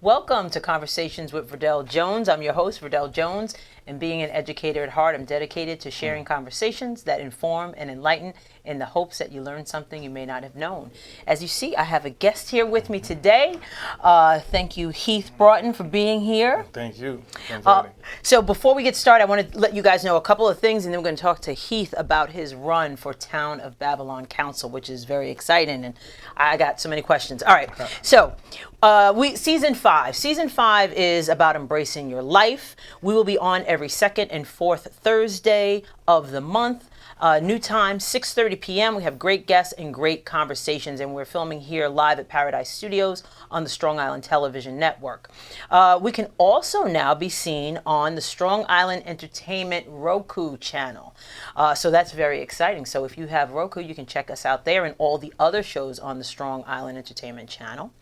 Welcome to Conversations with Verdel Jones. I'm your host, Verdel Jones, and being an educator at heart, I'm dedicated to sharing conversations that inform and enlighten in the hopes that you learn something you may not have known. As you see, I have a guest here with me today. Thank you, Heath Broughton, for being here. Thank you. So before we get started, I want to let you guys know a couple of things, and then we're going to talk to Heath about his run for Town of Babylon Council, which is very exciting, and I got so many questions. All right, so Season 5. Season 5 is about embracing your life. We will be on every second and fourth Thursday of the month. New time, 6:30 p.m. We have great guests and great conversations, and we're filming here live at Paradise Studios on the Strong Island Television Network. We can also now be seen on the Strong Island Entertainment Roku channel. So that's very exciting. So if you have Roku, you can check us out there and all the other shows on the Strong Island Entertainment channel.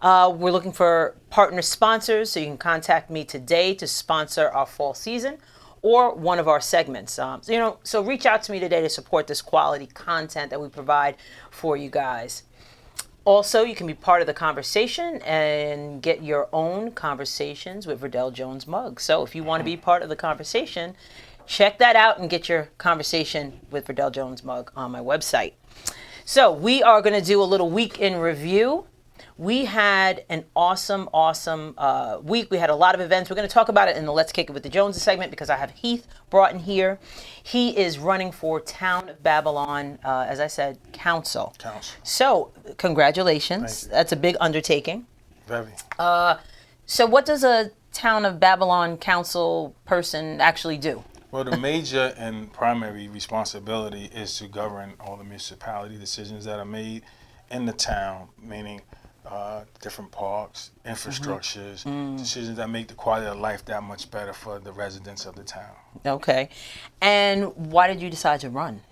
We're looking for partner sponsors, so you can contact me today to sponsor our fall season or one of our segments. So reach out to me today to support this quality content that we provide for you guys. Also, you can be part of the conversation and get your own Conversations with Verdel Jones mug. So if you want to be part of the conversation, check that out and get your Conversation with Verdel Jones mug on my website. So we are going to do a little week in review. We had an awesome week. We had a lot of events. We're going to talk about it in the Let's Kick It with the Joneses segment because I have Heath Broughton here. He is running for Town of Babylon, as I said, Council. So, congratulations. That's a big undertaking. Very. So what does a Town of Babylon Council person actually do? Well, the major and primary responsibility is to govern all the municipality decisions that are made in the town, meaning different parks, infrastructures, decisions that make the quality of life that much better for the residents of the town. Okay. And why did you decide to run?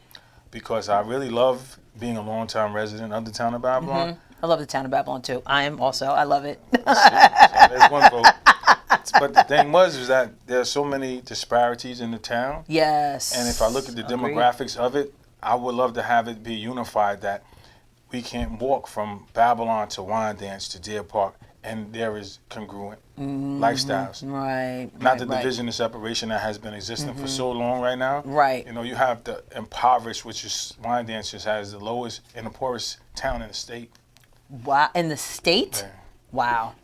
Because I really love being a long-time resident of the town of Babylon. I love the Town of Babylon too. I am also. I love it. So there's one vote. But the thing was that there's so many disparities in the town. Yes. And if I look at the demographics of it, I would love to have it be unified that we can walk from Babylon to Wyandanch to Deer Park, and there is congruent lifestyles. Right. Not the division and separation that has been existing for so long right now. Right. You know, you have the impoverished, which is Wyandanch has the lowest and the poorest town in the state. Wow. In the state? Yeah. Wow.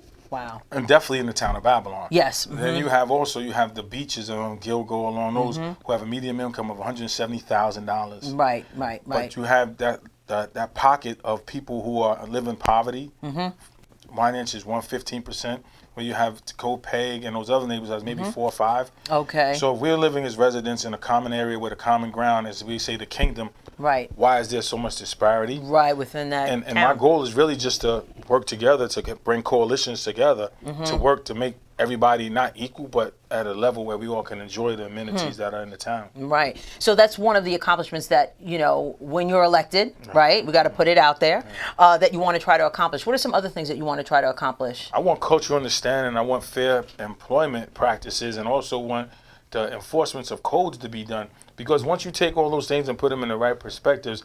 And definitely in the town of Babylon. Yes. Then you have the beaches on Gilgo along those who have a median income of $170,000. Right. But you have that pocket of people who live in poverty. Wyandanch is 115%, where you have Copeg and those other neighborhoods maybe 4 or 5. Okay. So if we're living as residents in a common area where the common ground is, we say, the kingdom. Right. Why is there so much disparity? Right, within that And my goal is really just to work together to bring coalitions together to work to make everybody not equal, but at a level where we all can enjoy the amenities that are in the town. Right. So that's one of the accomplishments that, when you're elected, right? We got to put it out there, that you want to try to accomplish. What are some other things that you want to try to accomplish? I want cultural understanding. I want fair employment practices, and also want the enforcements of codes to be done. Because once you take all those things and put them in the right perspectives,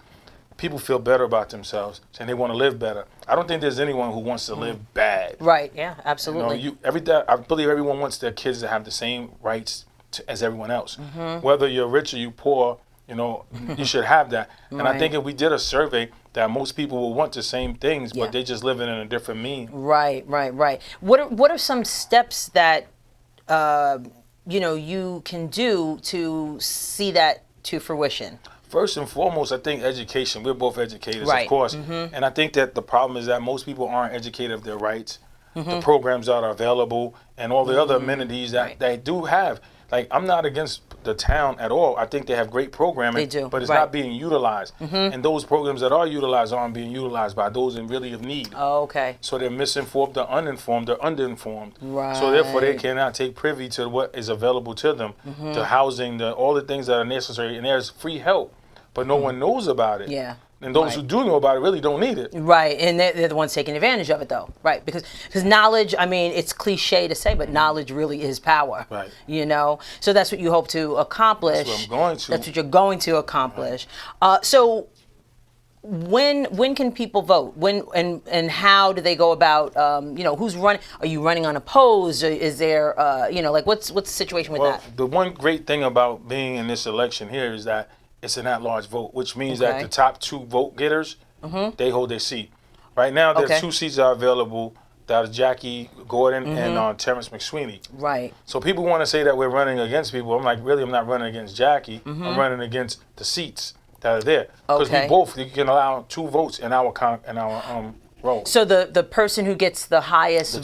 people feel better about themselves and they want to live better. I don't think there's anyone who wants to live bad. Right. Yeah. Absolutely. I believe everyone wants their kids to have the same rights as everyone else. Whether you're rich or you poor, you should have that. And I think if we did a survey, that most people will want the same things, but they just living in a different mean. Right. What are some steps that you can do to see that to fruition? First and foremost, I think education. We're both educators, of course. And I think that the problem is that most people aren't educated of their rights, the programs that are available, and all the other amenities that they do have. Like, I'm not against the town at all. I think they have great programming, they do, but it's not being utilized. And those programs that are utilized aren't being utilized by those in really of need. Oh, okay. So they're misinformed, they're uninformed, they're underinformed. Right. So therefore, they cannot take privy to what is available to them, the housing, all the things that are necessary, and there's free help. But no one knows about it. Yeah. And those who do know about it really don't need it. Right. And they're the ones taking advantage of it, though. Right. Because knowledge, I mean, it's cliche to say, but knowledge really is power. Right. So that's what you hope to accomplish. That's what I'm going to. That's what you're going to accomplish. So when can people vote? When and how do they go about? Who's running? Are you running unopposed? Or is there like what's the situation with Well, that? the one great thing about being in this election here is that it's an at-large vote, which means that Okay. the top 2 vote getters, they hold their seat. Right now, there's Okay. 2 seats that are available. That is Jackie Gordon and Terrence McSweeney. Right. So people want to say that we're running against people. I'm like, really, I'm not running against Jackie. I'm running against the seats that are there. Because Okay. we both, you can allow 2 votes in our row. So the person who gets the highest, the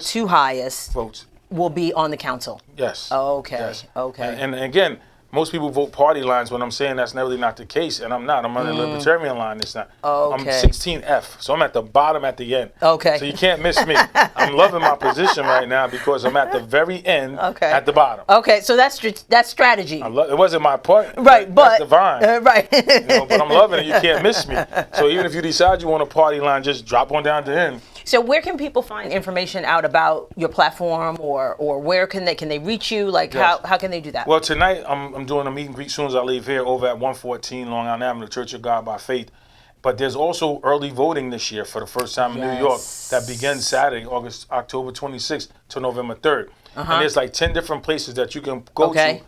two highest votes, votes. will be on the council. Yes. Okay. Yes. Okay. And again, most people vote party lines when I'm saying that's really not the case, and I'm not. I'm on the libertarian line. It's not. Okay. I'm 16F, so I'm at the bottom at the end. Okay. So you can't miss me. I'm loving my position right now because I'm at the very end at the bottom. Okay, so that's strategy. It wasn't my point. Right, that's divine. right. But I'm loving it. You can't miss me. So even if you decide you want a party line, just drop on down to the end. So where can people find information out about your platform, or where can they reach you? Like Yes. how can they do that? Well, tonight I'm doing a meet and greet as soon as I leave here over at 114 Long Island Avenue, Church of God by Faith. But there's also early voting this year for the first time in New York that begins Saturday, October 26th to November 3rd. And there's like 10 different places that you can go to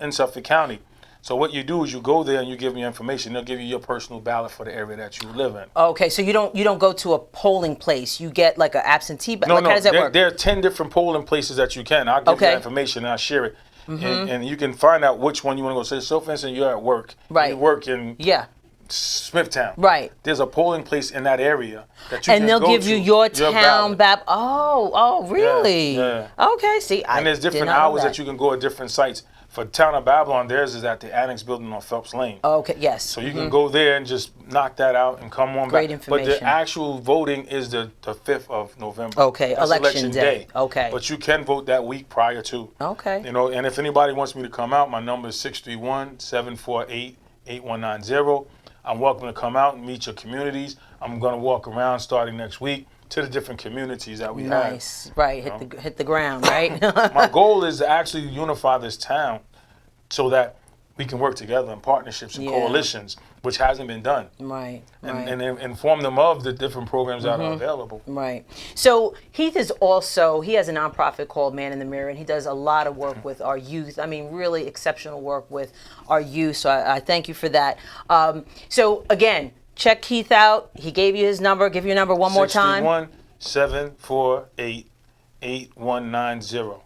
in Suffolk County. So what you do is you go there and you give me information. They'll give you your personal ballot for the area that you live in. Okay, so you don't go to a polling place. You get like an absentee ballot. No, How does that work? There are 10 different polling places that you can. I'll give you that information and I'll share it. And you can find out which one you want to go. So for instance, you're at work. Right. You work in Yeah. Smithtown. Right. There's a polling place in that area that you can And they'll go give to, you your town ballot. Oh, really? Yeah. Okay, see, And there's different hours that you can go at different sites. For Town of Babylon, theirs is at the Annex Building on Phelps Lane. Okay, yes. So you can go there and just knock that out and come on Great back. information. But the actual voting is the 5th of November. Okay, That's election day. Okay. But you can vote that week prior to. Okay. And if anybody wants me to come out, my number is 631-748-8190. I'm welcome to come out and meet your communities. I'm going to walk around starting next week to the different communities that we have. Nice. Right. Hit the ground, right? My goal is to actually unify this town so that we can work together in partnerships and coalitions, which hasn't been done. Right. And inform them of the different programs that are available. Right. So Heath he has a nonprofit called Man in the Mirror, and he does a lot of work with our youth. I mean, really exceptional work with our youth. So I thank you for that. So again, check Heath out. He gave you his number. Give your number one more time. 631-748-8190.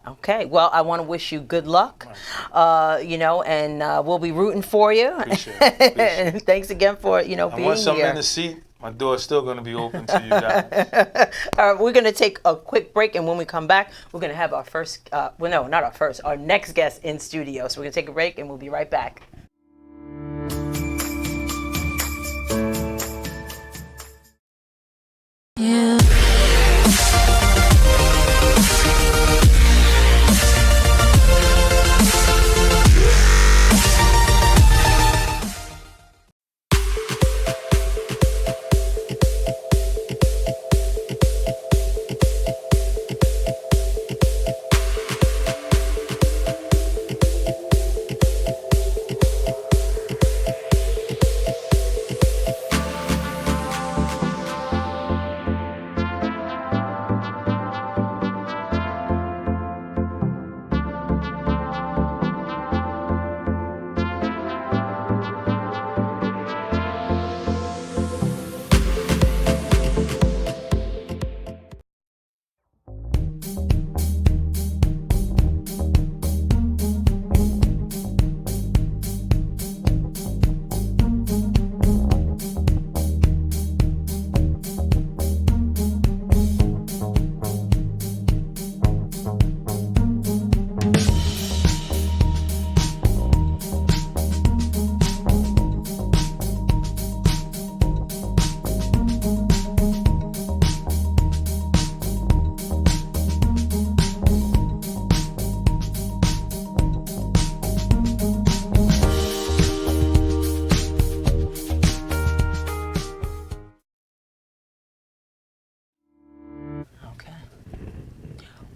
Okay. Well, I want to wish you good luck. And we'll be rooting for you. Appreciate it. And thanks again for being And once I'm here. in the seat, my door's still going to be open to you guys. All right, we're going to take a quick break, and when we come back, we're going to have our our next guest in studio. So we're going to take a break, and we'll be right back.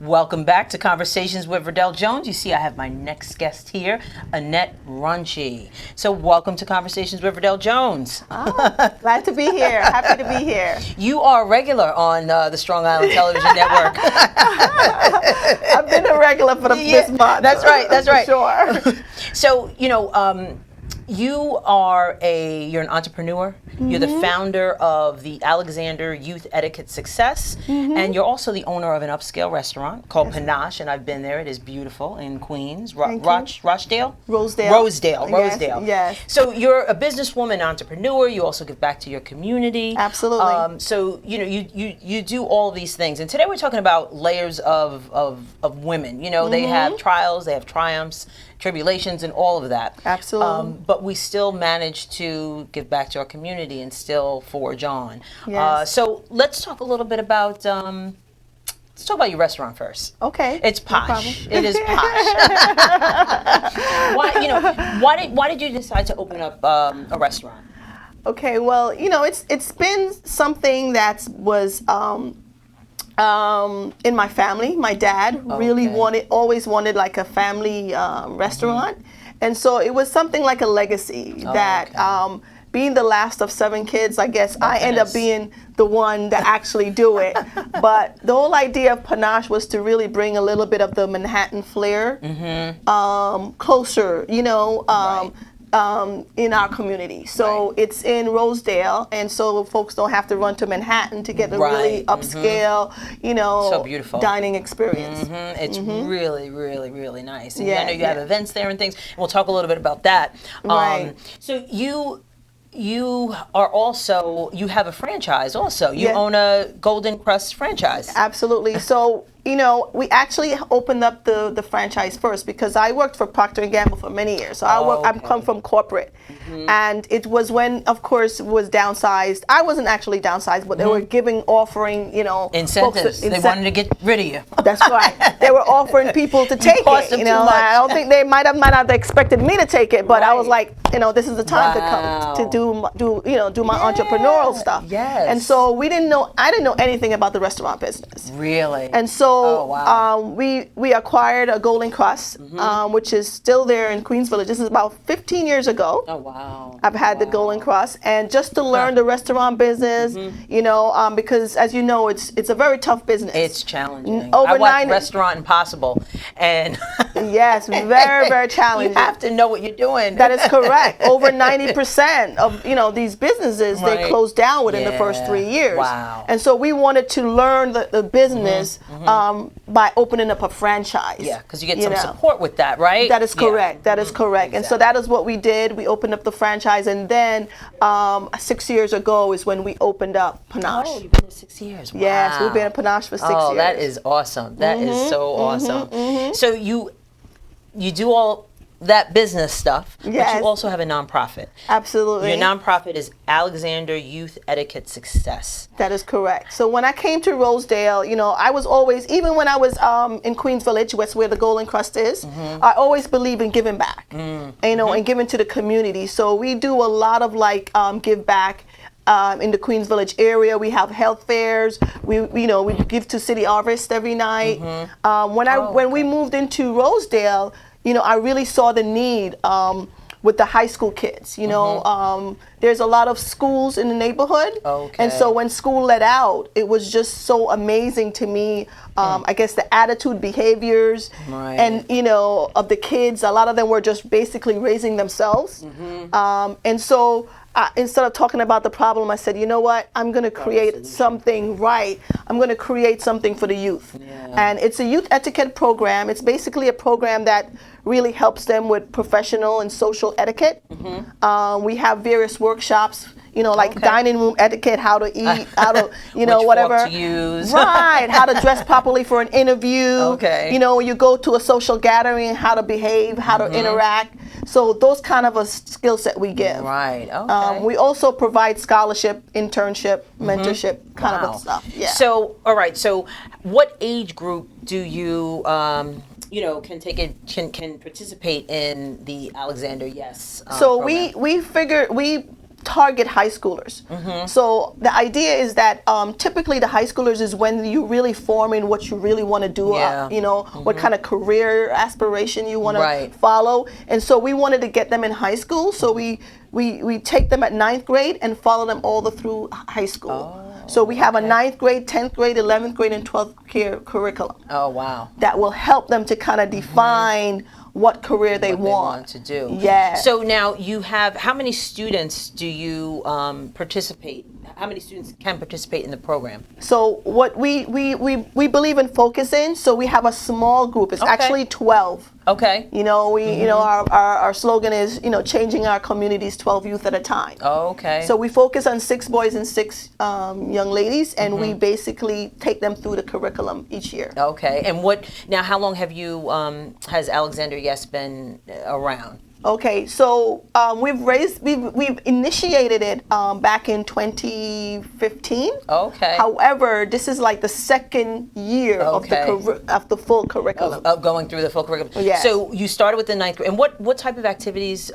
Welcome back to Conversations with Verdel Jones. You see, I have my next guest here, Annette Runchi. So welcome to Conversations with Verdel Jones. Oh, glad to be here. Happy to be here. You are a regular on the Strong Island Television Network. I've been a regular for this month. That's right. That's right. Sure. So, you're an entrepreneur. Mm-hmm. You're the founder of the Alexander Youth Etiquette Success, and you're also the owner of an upscale restaurant called Panache, and I've been there. It is beautiful in Queens. Rochdale? Rosedale. Yes. So you're a businesswoman, entrepreneur. You also give back to your community. Absolutely. So you do all these things, and today we're talking about layers of women. They have trials, they have triumphs, tribulations, and all of that. Absolutely. But we still manage to give back to our community and still forge on. Yes. So let's talk a little bit about let's talk about your restaurant first. Okay. It's posh. It is posh. Why did you decide to open up a restaurant? Okay. Well, it's been something that was in my family. My dad really always wanted like a family restaurant. And so it was something like a legacy that being the last of 7 kids, I guess I end up being the one that actually do it. But the whole idea of Panache was to really bring a little bit of the Manhattan flair closer, in our community. So it's in Rosedale, and so folks don't have to run to Manhattan to get a really upscale, so beautiful dining experience. It's really, really, really nice. And I know you have events there and things. And we'll talk a little bit about that. Right. So you are also, you have a franchise also. You own a Golden Crust franchise. Absolutely. So, we actually opened up the franchise first because I worked for Procter & Gamble for many years. So I come from corporate. And it was when, of course, it was downsized. I wasn't actually downsized, but they were offering, incentives. They wanted to get rid of you. That's right. They were offering people to take it. I don't think they might not have expected me to take it, but I was like, this is the time to come to do my entrepreneurial stuff. Yes. And so I didn't know anything about the restaurant business. Really? And so we acquired a Golden Crust, which is still there in Queens Village. This is about 15 years ago. Oh, wow. I've had the Golden Crust, and just to learn the restaurant business, because as you know, it's a very tough business. It's challenging. I watched Restaurant Impossible, and yes, very, very challenging. You have to know what you're doing. That is correct. Over 90% of these businesses they close down within the first 3 years. Wow. And so we wanted to learn the business by opening up a franchise. Yeah, because you get some support with that, right? That is correct. That is correct. Exactly. And so that is what we did. We opened up the franchise, and then 6 years ago is when we opened up Panache. Oh, you've been there 6 years. Wow. Yes, we've been at Panache for 6 years. Oh, that is awesome. That is so awesome. So you do all that business stuff, but you also have a nonprofit. Absolutely. Your nonprofit is Alexander Youth Etiquette Success. That is correct. So when I came to Rosedale, I was always, even when I was in Queens Village, where the Golden Crust is, I always believe in giving back, and giving to the community. So we do a lot of give back. In the Queens Village area, we have health fairs. We give to City Harvest every night. When we moved into Rosedale, I really saw the need with the high school kids. There's a lot of schools in the neighborhood, and so when school let out, it was just so amazing to me. I guess the attitude, behaviors, and of the kids. A lot of them were just basically raising themselves, and so. Instead of talking about the problem, I said, you know what? I'm going to create something right. I'm going to create something for the youth. And it's a youth etiquette program. It's basically a program that really helps them with professional and social etiquette. We have various workshops, dining room etiquette, how to eat, how to, whatever. Fork to use. Right. How to dress properly for an interview. Okay. When you go to a social gathering, how to behave, how to interact. So those kind of a skill set we give. Right. Okay. We also provide scholarship, internship, mentorship, kind of stuff. Yeah. So, all right. So, what age group do you, can participate in the Alexander Yes? So program? we target high schoolers. So the idea is that typically the high schoolers is when you really forming what you really want to do, Yeah. you know, what kind of career aspiration you want Right. to follow. And so we wanted to get them in high school. So we take them at 9th grade and follow them all the through high school. So we have a 9th grade, 10th grade, 11th grade, and 12th grade curriculum Oh, wow. that will help them to kind of define what career they What they want. want to do. Yeah. So now you have, how many students do you participate? How many students can participate in the program? So what we believe in focusing. So we have a small group. It's Okay. actually 12. Okay. You know, you know, our slogan is, you know, changing our communities 12 youth at a time. Okay. So we focus on 6 boys and 6 young ladies, and we basically take them through the curriculum each year. Okay. And now how long have you, has Alexander Yes been around? Okay, so we've initiated it back in 2015. Okay. However, this is like the second year Okay. of the full curriculum. Of going through the full curriculum. Yes. So you started with the 9th grade. And what type of activities,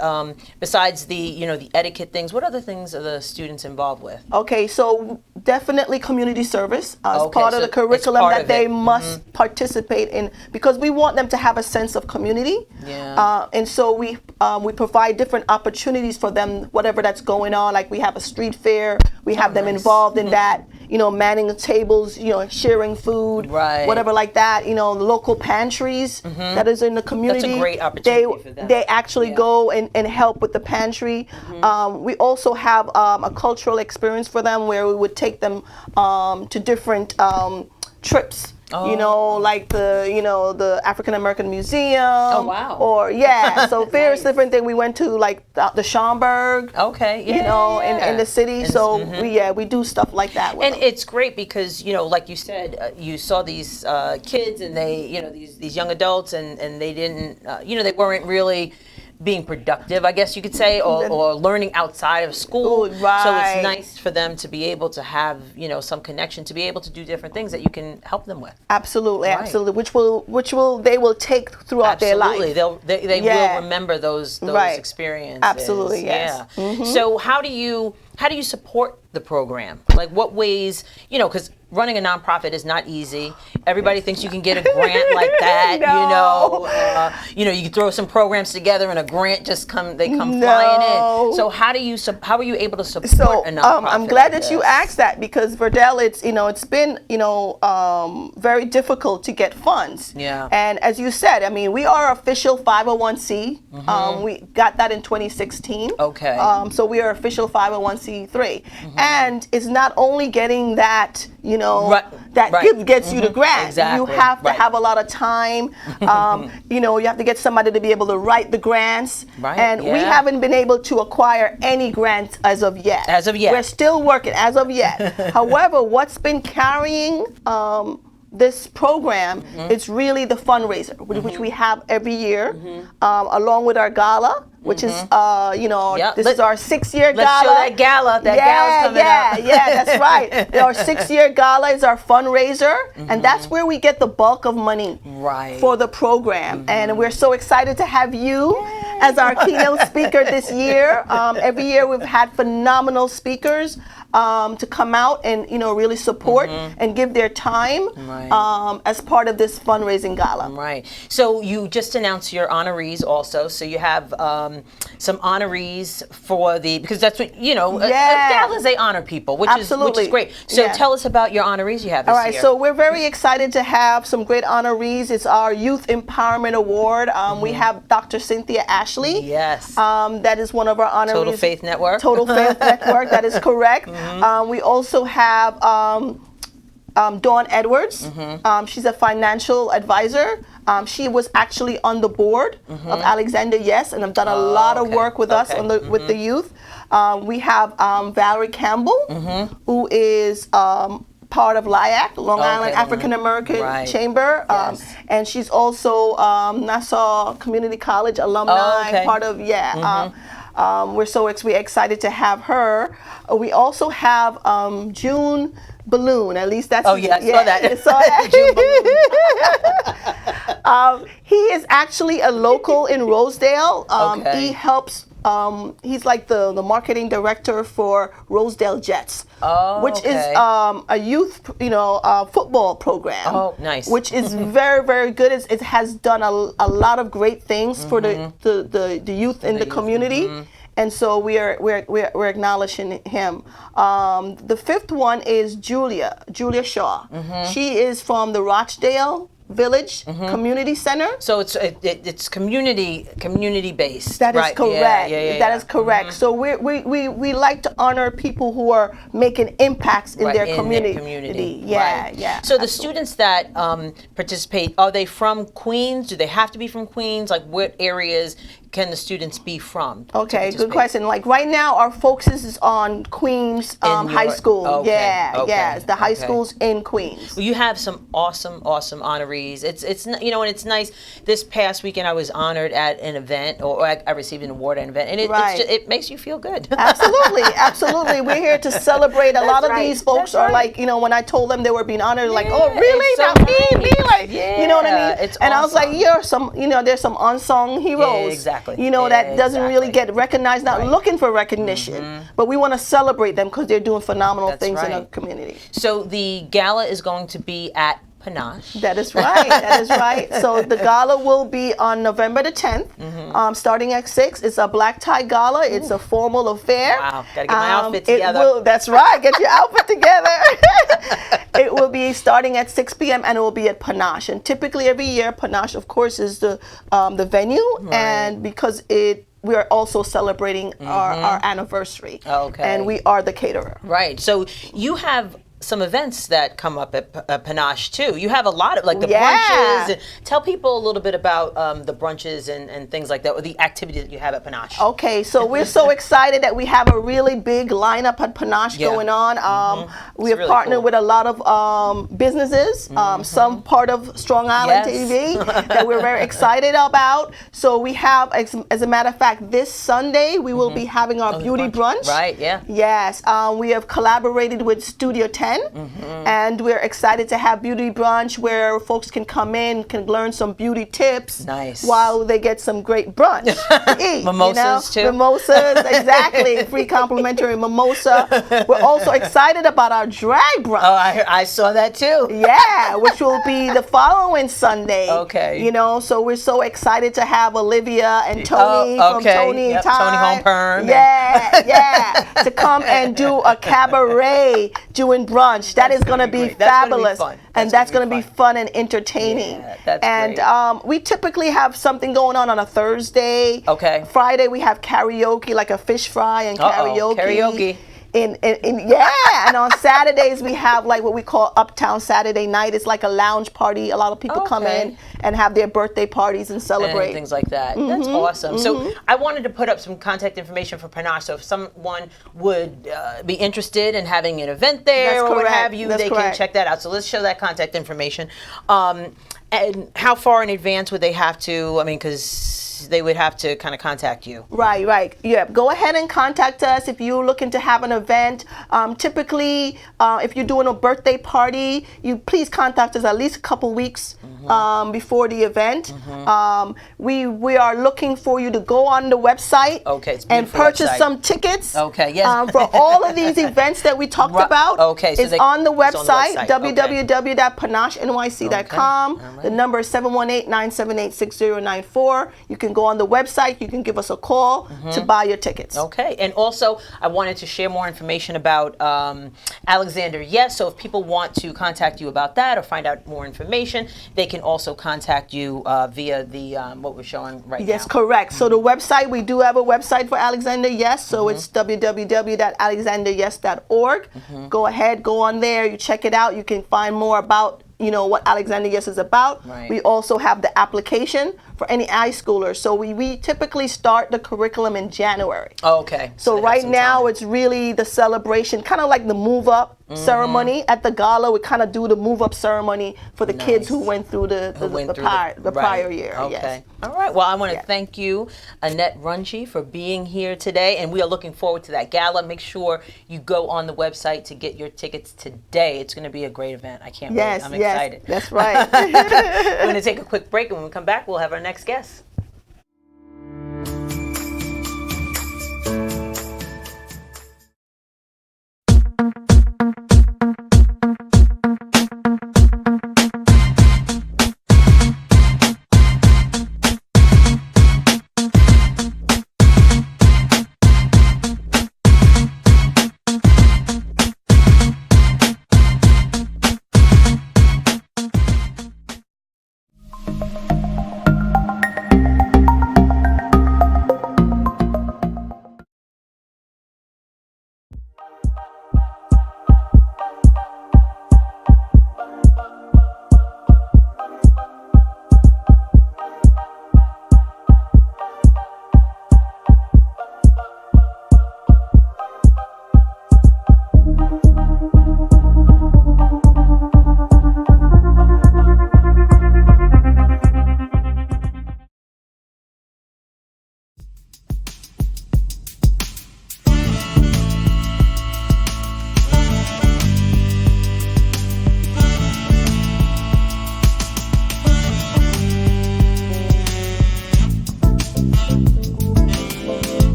besides the, you know, the etiquette things, what other things are the students involved with? Okay, so definitely community service as Okay, part of so the curriculum it's part that of they it. must participate in, because we want them to have a sense of community. Yeah. And so we provide different opportunities for them, whatever that's going on. Like we have a street fair, we have them nice. involved in that. You know, manning the tables, you know, sharing food, Right. whatever like that. You know, the local pantries that is in the community. great opportunity for them. They actually Yeah. go and help with the pantry. We also have a cultural experience for them where we would take them to different trips. You know, like the African American Museum. Oh, wow. Or so various different things. We went to like the Schomburg. Okay. Yeah, You know, yeah. in the city. So we do stuff like that with And them. it's great because, you know, like you said, you saw these kids and they, you know, these young adults and they didn't, you know, they weren't really being productive, I guess you could say, or learning outside of school. Ooh, right. So it's nice for them to be able to have, you know, some connection, to be able to do different things that you can help them with. Absolutely, Right. absolutely. Which they will take throughout their Absolutely, life. they Yeah. will remember those Right. experiences. Absolutely, yes. Yeah. So how do you support the program? Like what ways, you know, because running a nonprofit is not easy. Everybody thinks you can get a grant like that. No. You know, you can throw some programs together and a grant just come flying No. in. So how are you able to support So a nonprofit? I'm glad like that you this? asked that, because Verdel, it's been very difficult to get funds. Yeah. And as you said, I mean, we are official 501c. We got that in 2016. Okay. So we are official 501c3, and it's not only getting that Right. that Right. gets you the grant. Exactly. You have to Right. have a lot of time. You have to get somebody to be able to write the grants. Right, And we yeah. haven't been able to acquire any grants as of yet. As of yet. We're still working as of yet. However, what's been carrying this program is really the fundraiser, which we have every year, along with our gala, which is, Yep. this is our 6-year gala. Let's show that gala. That gala's coming up. Yeah, that's right. Our 6-year gala is our fundraiser, and that's where we get the bulk of money Right. for the program. And we're so excited to have you as our keynote speaker this year. Every year we've had phenomenal speakers to come out and really support and give their time as part of this fundraising gala. Right. So you just announced your honorees also. So you have some honorees for because that's what, galas, they honor people, which Absolutely. is great. So Yeah. tell us about your honorees you have this All right, year. so we're very excited to have some great honorees. It's our Youth Empowerment Award. We have Dr. Cynthia Ashley. Yes. That is one of our honorees. Total Faith Network. Total Faith Network, that is correct. We also have Dawn Edwards. She's a financial advisor. She was actually on the board of Alexander Yes, and have done a lot of work with us with the youth. We have Valerie Campbell, who is part of LIAC, Long Island African American Chamber, Yes. and she's also Nassau Community College alumni, part of we're excited to have her. We also have June Balloon. At least that's saw that. You saw that? He is actually a local in Rosedale. He helps he's like the marketing director for Rosedale Jets, which is Okay. a youth, football program. Oh, nice. Which is very, very good. It has done a lot of great things for the youth in the community. And so we're acknowledging him. The fifth one is Julia Shaw. She is from the Rochdale Village Community Center. So it's community based. That is right? correct. Yeah. That is correct. So we like to honor people who are making impacts in Right, their in community. their community. Yeah, Right. yeah. So the absolutely. students that participate, are they from Queens? Do they have to be from Queens? Like, what areas can the students be from? to Okay, good participate? question. Like right now, our focus is on Queens High your- School. okay, Yeah, okay, yeah. The high okay. schools in Queens. Well, you have some awesome honorees. It's and it's nice. This past weekend, I was honored at an event, or I received an award at an event, and Right. it makes you feel good. Absolutely, absolutely. We're here to celebrate. A lot of right, these folks that's are right. like, when I told them they were being honored, like, Yeah, oh, really? it's so Not me? nice. Like, you know what I Yeah, mean? it's And I was like, awesome. there's some unsung heroes. exactly. That doesn't really Exactly. get recognized, not Right. looking for recognition. But we want to celebrate them because they're doing phenomenal That's things in our right. community. So the gala is going to be at Panache. That is right. That is right. So the gala will be on November the 10th, starting at 6. It's a black tie gala. It's a formal affair. Wow, gotta get my outfit together. That's right. Get your outfit together. It will be starting at 6 p.m. and it will be at Panache. And typically every year, Panache, of course, is the venue, and because we are also celebrating our anniversary. Okay. And we are the caterer. Right. So you have some events that come up at Panache too. You have a lot of the Yeah. brunches. Tell people a little bit about the brunches and things like that, or the activity that you have at Panache. Okay, so we're so excited that we have a really big lineup at Panache Yeah. going on. We have really partnered cool. with a lot of businesses, some part of Strong Island Yes. TV that we're very excited about. So we have, as a matter of fact, this Sunday we will be having our beauty brunch. Right, yeah. Yes, we have collaborated with Studio 10, and we're excited to have beauty brunch where folks can come in, can learn some beauty tips Nice. while they get some great brunch to eat. Mimosas, too? Mimosas, exactly. Free complimentary mimosa. We're also excited about our drag brunch. Oh, I saw that too. Yeah, which will be the following Sunday. Okay. So we're so excited to have Olivia and Tony from okay. Tony Yep, Time. Tony Holmperm. Yeah, to come and do a cabaret doing brunch. That is going to be great. That's gonna be fabulous. fun. And That's that's gonna going be to be fun and entertaining. Yeah, that's and great. we typically have something going on a Thursday. Okay. Friday we have karaoke, like a fish fry and Uh-oh, karaoke. karaoke. And on Saturdays we have like what we call Uptown Saturday Night. It's like a lounge party. A lot of people come Okay. in and have their birthday parties and celebrate. And things like that. That's awesome. So I wanted to put up some contact information for Panache. So if someone would be interested in having an event there That's or what correct. have you, That's they correct. can check that out. So let's show that contact information. And how far in advance would they have to? I mean, because they would have to kind of contact you. Right. Yeah. Go ahead and contact us if you're looking to have an event. Typically, if you're doing a birthday party, you please contact us at least a couple weeks before the event. We are looking for you to go on the website Okay, it's a and beautiful purchase website. some tickets. Okay, yes. For all of these events that we talked about. Okay, so it's on the it's on the website, website. Okay. www.panachnyc.com. Okay, all right. The number is 718-978-6094. You can go on the website. You can give us a call to buy your tickets. Okay, and also I wanted to share more information about Alexander Yes. So if people want to contact you about that or find out more information, they can also contact you via the what we're showing right Yes, now. correct. So the website, we do have a website for Alexander Yes. So it's www.alexanderyes.org. Go ahead, go on there. You check it out. You can find more about what Alexander Yes is about. Right. We also have the application for any high schoolers. So we typically start the curriculum in January. Okay. So they have right some now time. it's really the celebration, kind of like the move up ceremony at the gala. We kind of do the move up ceremony for the kids who Nice. went through the Right. prior year. Okay. Yes. All right. Well, I want to Yeah. thank you, Annette Runchi, for being here today, and we are looking forward to that gala. Make sure you go on the website to get your tickets today. It's going to be a great event. I can't Yes, wait. I'm yes, excited. that's right. We're going to take a quick break, and when we come back, we'll have our next guest.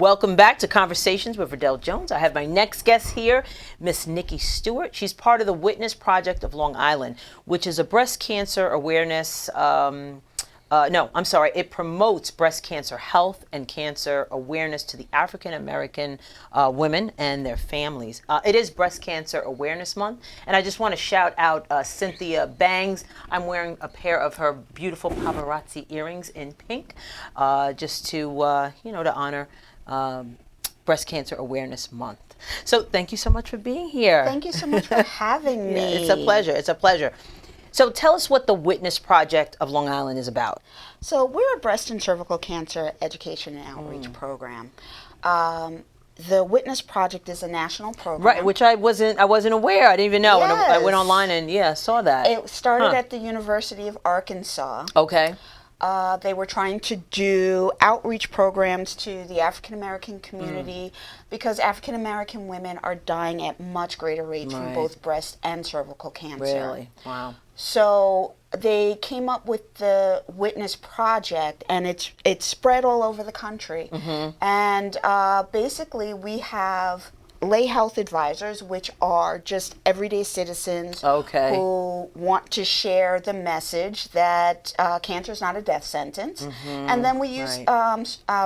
Welcome back to Conversations with Verdel Jones. I have my next guest here, Miss Nikki Stewart. She's part of the Witness Project of Long Island, which is a breast cancer awareness. It promotes breast cancer health and cancer awareness to the African American women and their families. It is Breast Cancer Awareness Month, and I just want to shout out Cynthia Bangs. I'm wearing a pair of her beautiful paparazzi earrings in pink, just to to honor Breast Cancer Awareness Month. So thank you so much for being here. Thank you so much for having me. It's a pleasure. It's a pleasure. So tell us what the Witness Project of Long Island is about. So we're a breast and cervical cancer education and outreach program. The Witness Project is a national program. Right, which I wasn't aware. I didn't even know. Yes. And I went online and saw that. It started at the University of Arkansas. Okay. They were trying to do outreach programs to the African American community because African American women are dying at much greater rates from both breast and cervical cancer. Really? Wow. So they came up with the Witness Project, and it's spread all over the country. And basically, we have lay health advisors, which are just everyday citizens who want to share the message that cancer is not a death sentence. And then we use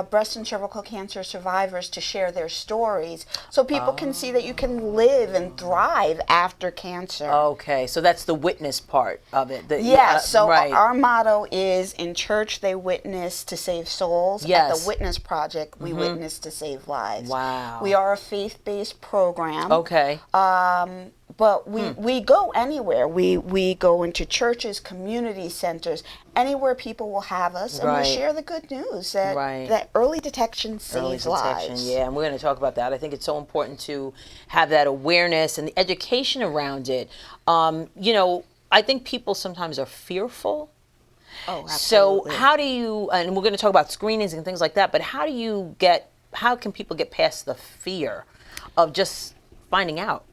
breast and cervical cancer survivors to share their stories so people can see that you can live and thrive after cancer. Okay, so that's the witness part of it. Our motto is, in church they witness to save souls. At the Witness Project, we witness to save lives. Wow. We are a faith-based program. Okay. But we go anywhere. We go into churches, community centers, anywhere people will have us, and we share the good news that early detection saves lives. Yeah, and we're going to talk about that. I think it's so important to have that awareness and the education around it. I think people sometimes are fearful. Oh, absolutely. So how do you, and we're going to talk about screenings and things like that, but how can people get past the fear of just finding out?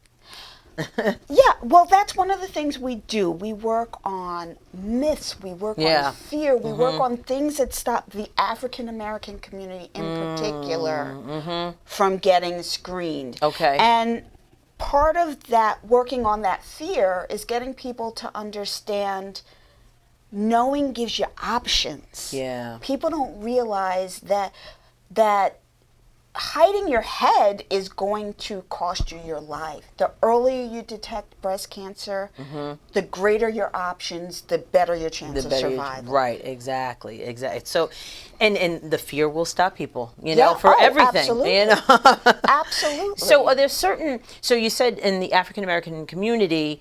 Yeah, well, that's one of the things we do. We work on myths, we work on fear, we work on things that stop the African American community in particular from getting screened. Okay. And part of that, working on that fear, is getting people to understand knowing gives you options. Yeah. People don't realize that hiding your head is going to cost you your life. The earlier you detect breast cancer, the greater your options, the better your chance of survival. Right, exactly. So, and the fear will stop people, for everything. Absolutely. Absolutely. So are there so you said in the African American community,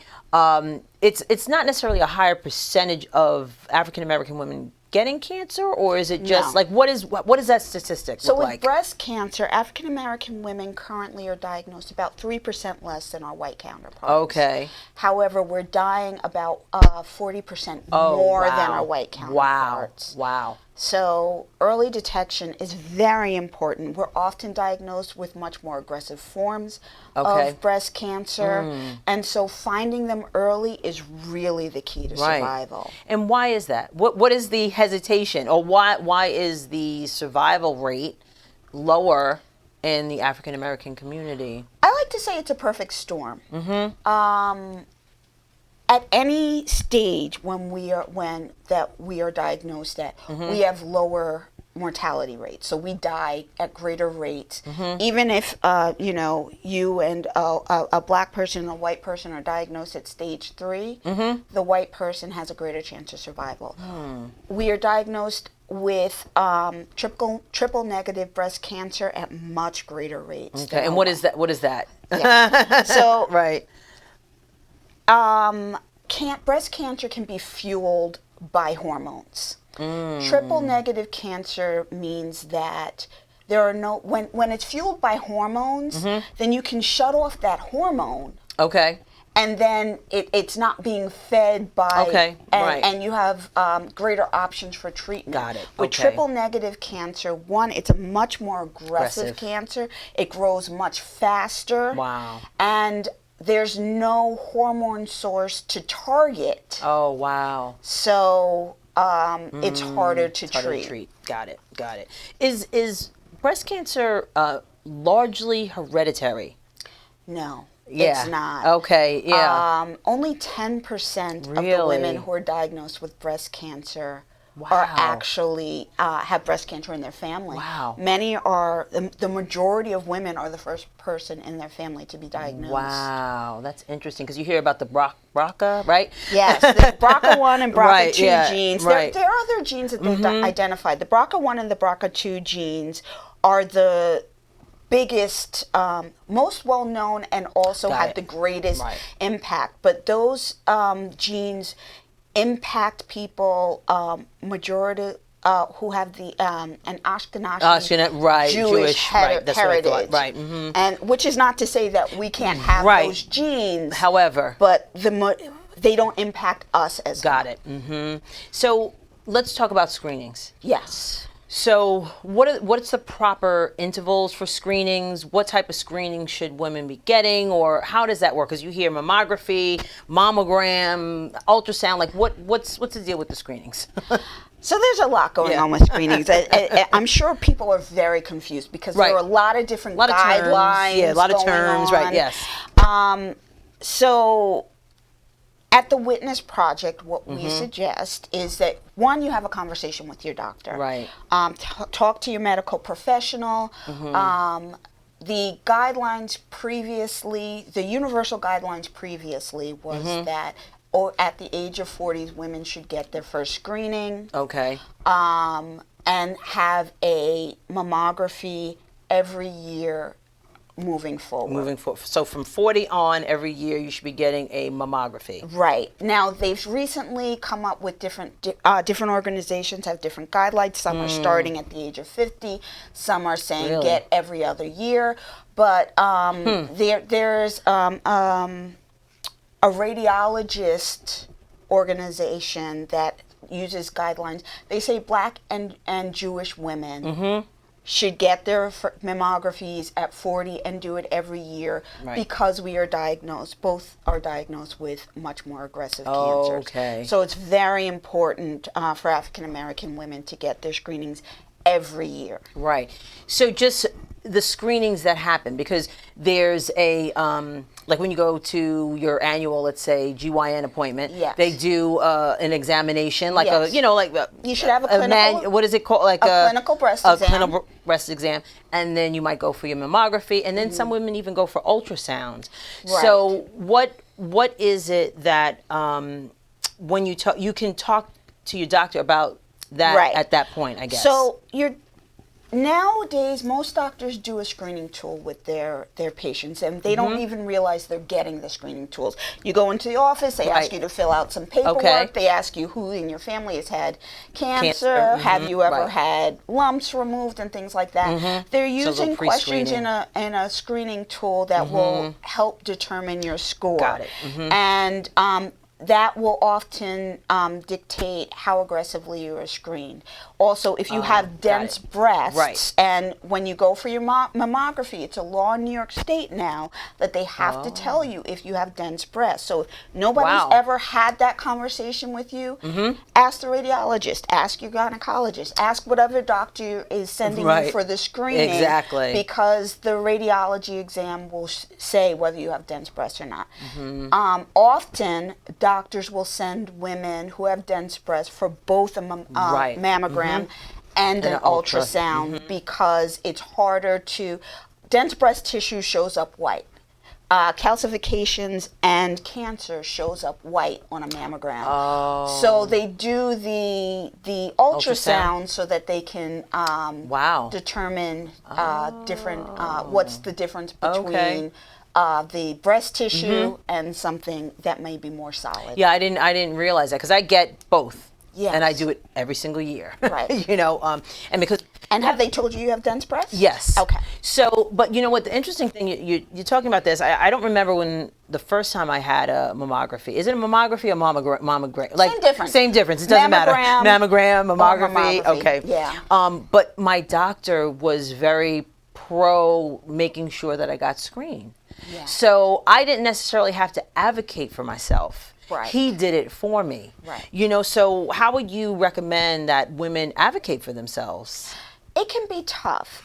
it's not necessarily a higher percentage of African American women getting cancer, or is it just what is that statistic look like? So with breast cancer, African American women currently are diagnosed about 3% less than our white counterparts. Okay. However, we're dying about 40% more than our white counterparts. Wow. So early detection is very important. We're often diagnosed with much more aggressive forms of breast cancer. And so finding them early is really the key to survival. And why is that? What is the hesitation, or why is the survival rate lower in the African American community? I like to say it's a perfect storm. At any stage when we are diagnosed at, we have lower mortality rates. So we die at greater rates. Even if you and a black person and a white person are diagnosed at stage 3, the white person has a greater chance of survival. We are diagnosed with triple negative breast cancer at much greater rates. Okay, and what is that? Yeah. So right. Breast cancer can be fueled by hormones. Triple negative cancer means that there are no, when it's fueled by hormones, then you can shut off that hormone. Okay. And then it's not being fed by, and you have greater options for treatment. Got it. With triple negative cancer, it's a much more aggressive cancer. It grows much faster. Wow. And there's no hormone source to target. Oh, wow. So it's harder to treat. Got it. Is breast cancer largely hereditary? No, Yeah. it's not. Okay. Yeah. Only 10% of the Really? women who are diagnosed with breast cancer are Wow. actually have breast cancer in their family. Wow. Many are, the majority of women are the first person in their family to be diagnosed. Wow, that's interesting because you hear about the BRCA, right? Yes, the BRCA1 and BRCA2 Right, yeah, genes. right. There are other genes that they've identified. The BRCA1 and the BRCA2 genes are the biggest, most well known, and also Got have it. the greatest Right. impact. But those genes impact people majority who have the an Ashkenazi right, Jewish right, that's what I heritage, thought, right, mhm. and which is not to say that we can't have Right. those genes. However, but they don't impact us as got much. it. So let's talk about screenings. Yes. So what's the proper intervals for screenings? What type of screening should women be getting, or how does that work? Because you hear mammography, mammogram, ultrasound. Like what's the deal with the screenings? So there's a lot going Yeah. on with screenings. I'm sure people are very confused because Right. there are a lot of different A lot of terms. guidelines. Yeah, a lot of going terms. Right. on. Yes. So at the Witness Project, what we suggest is that, one, you have a conversation with your doctor. Right. Talk to your medical professional. The guidelines previously, the universal guidelines previously was that at the age of 40, women should get their first screening. Okay. And have a mammography every year moving forward. So from 40 on, every year you should be getting a mammography. Right. Now, they've recently come up with different organizations have different guidelines. Some are starting at the age of 50. Some are saying Really? get every other year. But there's a radiologist organization that uses guidelines. They say Black and Jewish women should get their mammographies at 40 and do it every year, Right. because both are diagnosed with much more aggressive Oh, cancers. okay. So it's very important for African American women to get their screenings every year. Right. So just the screenings that happen, because there's a like when you go to your annual, let's say GYN appointment, Yes. they do an examination, like Yes. You should have a clinical- what is it called, like a clinical breast a exam. clinical breast exam, and then you might go for your mammography, and then some women even go for ultrasounds. Right. So what is it that when you can talk to your doctor about that Right. at that point, I guess. So nowadays, most doctors do a screening tool with their patients, and they don't even realize they're getting the screening tools. You go into the office, they ask Right. you to fill out some paperwork. Okay. They ask you who in your family has had cancer, Cancer, have you ever right. had lumps removed, and things like that. They're using questions in a screening tool that will help determine your score. Got it. And that will often dictate how aggressively you are screened. Also, if you have dense it. breasts, Right. and when you go for your mammography, it's a law in New York State now that they have to tell you if you have dense breasts. So if nobody's Wow. ever had that conversation with you, ask the radiologist, ask your gynecologist, ask whatever doctor is sending Right. you for the screening. Exactly. Because the radiology exam will say whether you have dense breasts or not. Often, doctors will send women who have dense breasts for both a Right. mammogram and an ultra. ultrasound, because it's harder to. Dense breast tissue shows up white. Calcifications and cancer shows up white on a mammogram. So they do the ultrasound so that they can Wow. determine different what's the difference between Okay. the breast tissue and something that may be more solid. Yeah, I didn't realize that, because I get both. Yes. And I do it every single year. Right. And because. And have they told you have dense breasts? Yes. Okay. So, but you know what? The interesting thing, you're talking about this. I don't remember when the first time I had a mammography. Is it a mammography or mammogram? Like, Same difference. Same difference. It doesn't matter. Mammogram, or mammography. mammography. Okay. Yeah. But my doctor was very pro making sure that I got screened. Yeah. So I didn't necessarily have to advocate for myself. Right. He did it for me. Right. So how would you recommend that women advocate for themselves? It can be tough.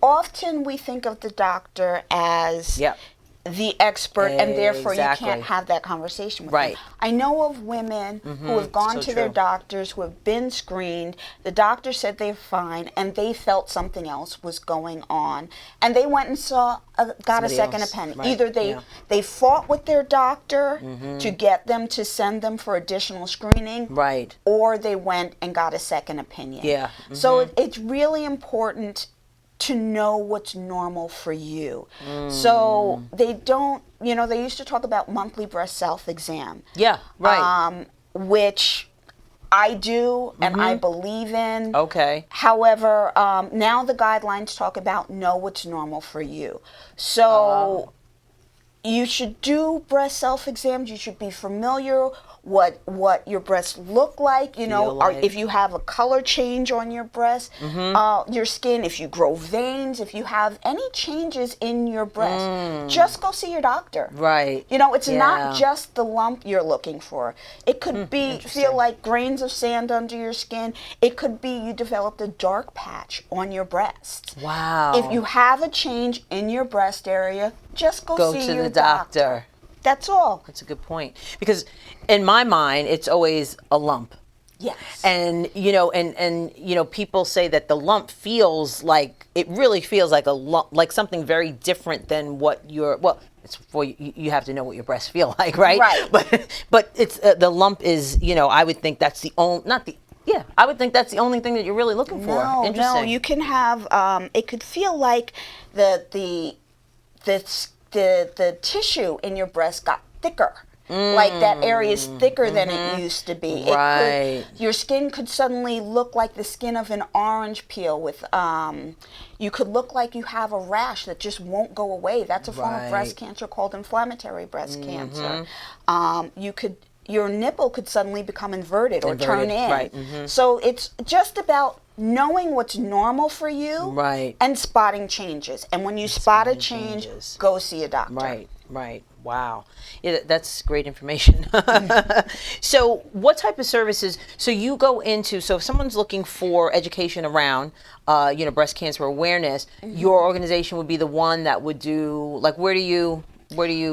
Often we think of the doctor as Yep. the expert, and therefore Exactly. you can't have that conversation with Right. them. I know of women who have gone So to their true. doctors, who have been screened. The doctor said they're fine, and they felt something else was going on, and they went and got Somebody a second else, opinion. right, Either yeah. they fought with their doctor to get them to send them for additional screening, Right. or they went and got a second opinion. Yeah. So it's really important to know what's normal for you. So they don't, they used to talk about monthly breast self-exam. Yeah. Right. Which I do and I believe in. Okay. However, now the guidelines talk about know what's normal for you. So you should do breast self-exams. You should be familiar what your breasts look like. Feel like. If you have a color change on your breast, your skin, if you grow veins, if you have any changes in your breast, just go see your doctor. Right. It's Yeah. not just the lump you're looking for. It could be feel like grains of sand under your skin. It could be you developed a dark patch on your breast. Wow. If you have a change in your breast area, just go see to your the doctor. That's all. That's a good point. Because in my mind, it's always a lump. Yes. And people say that the lump feels like, it really feels like a lump, like something very different than what it's for you have to know what your breasts feel like, right? Right. But it's the lump is, I would think that's the only, I would think that's the only thing that you're really looking for. No, Interesting. you can have. It could feel like the tissue in your breast got thicker. Like that area is thicker than it used to be. Right. Your skin could suddenly look like the skin of an orange peel with, you could look like you have a rash that just won't go away. That's a form of breast cancer called inflammatory breast cancer. Your nipple could suddenly become inverted or turn in. Right. So it's just about knowing what's normal for you, Right. and spotting changes. And when you spot a change, changes. go see a doctor. Right. Wow. Yeah, that's great information. So what type of services, so you go into, so if someone's looking for education around, breast cancer awareness, your organization would be the one that would do, like, where do you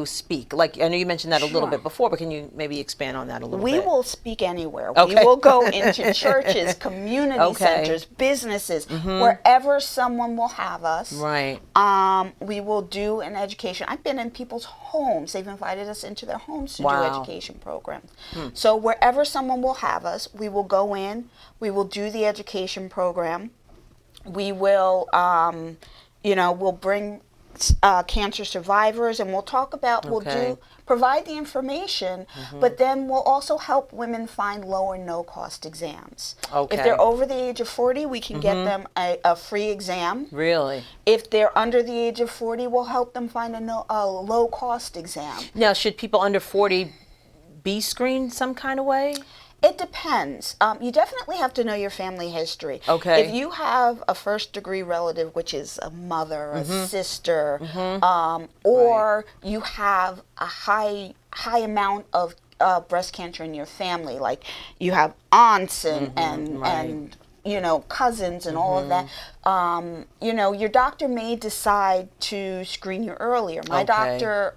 speak? Like, I know you mentioned that a little Sure. bit before, but can you maybe expand on that a little We bit? will speak anywhere. Okay. We will go into churches, community Okay. centers, businesses, wherever someone will have us. Right. We will do an education. I've been in people's homes. They've invited us into their homes to do Wow. education programs. So wherever someone will have us, we will go in. We will do the education program. We will, we'll bring cancer survivors, and we'll talk about, Okay. provide the information, but then we'll also help women find low or no cost exams. Okay. If they're over the age of 40, we can get them a free exam. Really? If they're under the age of 40, we'll help them find a low cost exam. Now, should people under 40 be screened some kind of way? It depends. You definitely have to know your family history. Okay. If you have a first degree relative, which is a mother, a sister, or you have a high amount of breast cancer in your family, like you have aunts and cousins and all of that, your doctor may decide to screen you earlier. My Okay. doctor,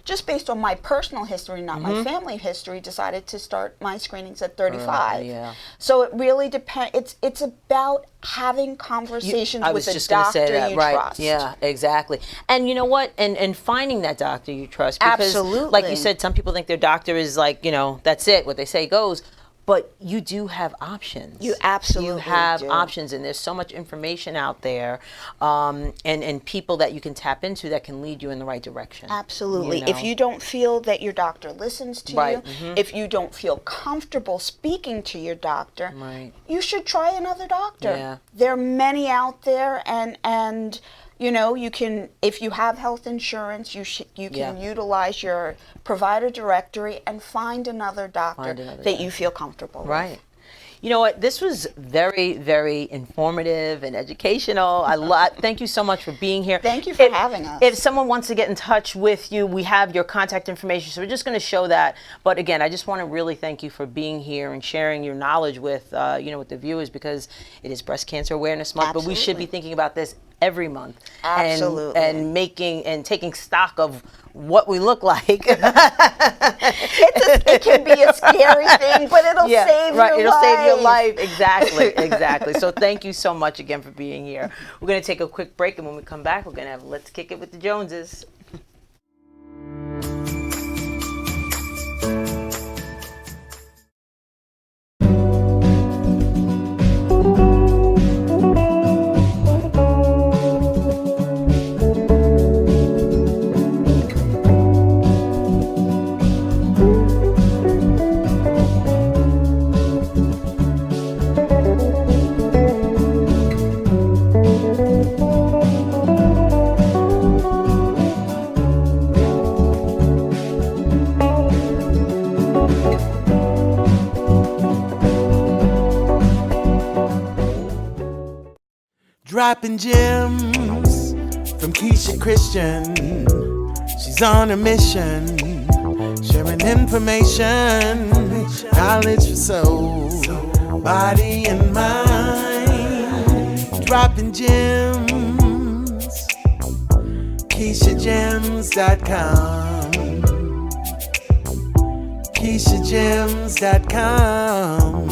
just based on my personal history, not my family history, decided to start my screenings at 35. Yeah. So it really depends. It's about having conversations I with was a just going to doctor say that, you right? trust. Yeah, exactly. And you know what? And finding that doctor you trust, because Absolutely. like you said, some people think their doctor is like, that's it. What they say goes. But you do have options. You absolutely You have do. options, and there's so much information out there, and people that you can tap into that can lead you in the right direction. Absolutely. If you don't feel that your doctor listens to Right. you, if you don't feel comfortable speaking to your doctor, Right. you should try another doctor. Yeah. There are many out there, and you can, if you have health insurance, you can utilize your provider directory and find another doctor that you feel comfortable with. Right. You know what? This was very, very informative and educational. Thank you so much for being here. Thank you for having us. If someone wants to get in touch with you, we have your contact information, so we're just going to show that. But again, I just want to really thank you for being here and sharing your knowledge with, with the viewers, because it is Breast Cancer Awareness Month. Absolutely. But we should be thinking about this every month. Absolutely. And making and taking stock of what we look like. It can be a scary thing, but it'll save your life. It'll save your life. Exactly. So thank you so much again for being here. We're going to take a quick break, and when we come back, we're going to have Let's Kick It with the Joneses. Dropping gems from Keisha Christian. She's on a mission, sharing information, knowledge for soul, body and mind. Dropping gems, KeishaGems.com, KeishaGems.com.